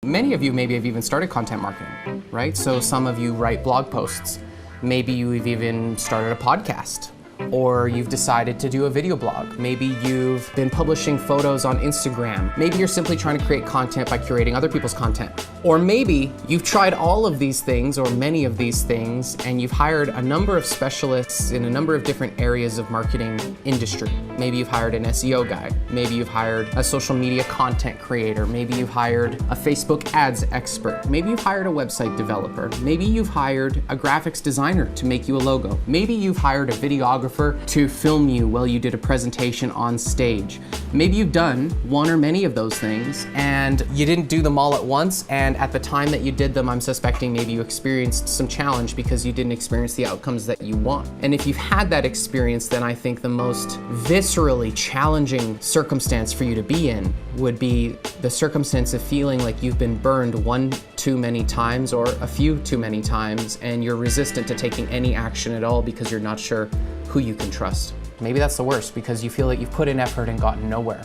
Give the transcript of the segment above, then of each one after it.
Many of you maybe have even started content marketing, right? So some of you write blog posts. Maybe you've even started a podcast, or you've decided to do a video blog. Maybe you've been publishing photos on Instagram. Maybe you're simply trying to create content by curating other people's content. Or maybe you've tried all of these things or many of these things and you've hired a number of specialists in a number of different areas of marketing industry. Maybe you've hired an SEO guy. Maybe you've hired a social media content creator. Maybe you've hired a Facebook ads expert. Maybe you've hired a website developer. Maybe you've hired a graphics designer to make you a logo. Maybe you've hired a videographer to film you while you did a presentation on stage. Maybe you've done one or many of those things and you didn't do them all at once, and at the time that you did them, I'm suspecting maybe you experienced some challenge because you didn't experience the outcomes that you want. And if you've had that experience, then I think the most viscerally challenging circumstance for you to be in would be the circumstance of feeling like you've been burned one too many times or a few too many times, and you're resistant to taking any action at all because you're not sure who you can trust. Maybe that's the worst because you feel like you've put in effort and gotten nowhere.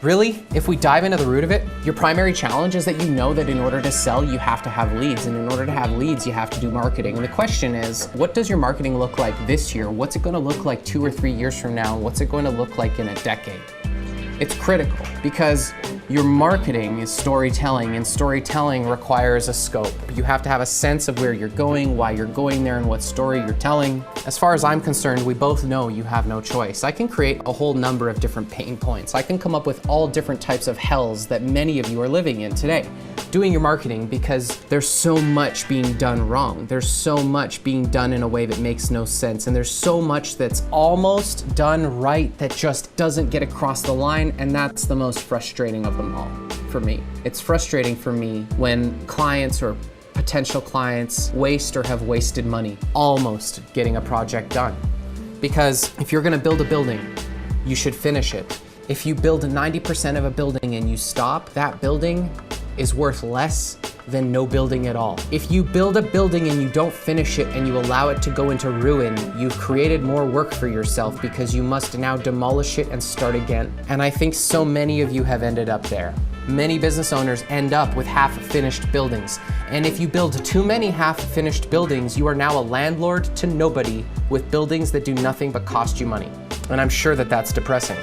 Really, if we dive into the root of it, your primary challenge is that you know that in order to sell, you have to have leads. And in order to have leads, you have to do marketing. And the question is, what does your marketing look like this year? What's it going to look like 2 or 3 years from now? What's it going to look like in a decade? It's critical because your marketing is storytelling, and storytelling requires a scope. You have to have a sense of where you're going, why you're going there, and what story you're telling. As far as I'm concerned, we both know you have no choice. I can create a whole number of different pain points. I can come up with all different types of hells that many of you are living in today, doing your marketing, because there's so much being done wrong. There's so much being done in a way that makes no sense. And there's so much that's almost done right that just doesn't get across the line. And that's the most frustrating of them all for me. It's frustrating for me when clients or potential clients waste or have wasted money almost getting a project done. Because if you're gonna build a building, you should finish it. If you build 90% of a building and you stop, that building is worth less than no building at all. If you build a building and you don't finish it and you allow it to go into ruin, you've created more work for yourself because you must now demolish it and start again. And I think so many of you have ended up there. Many business owners end up with half-finished buildings. And if you build too many half-finished buildings, you are now a landlord to nobody with buildings that do nothing but cost you money. And I'm sure that that's depressing.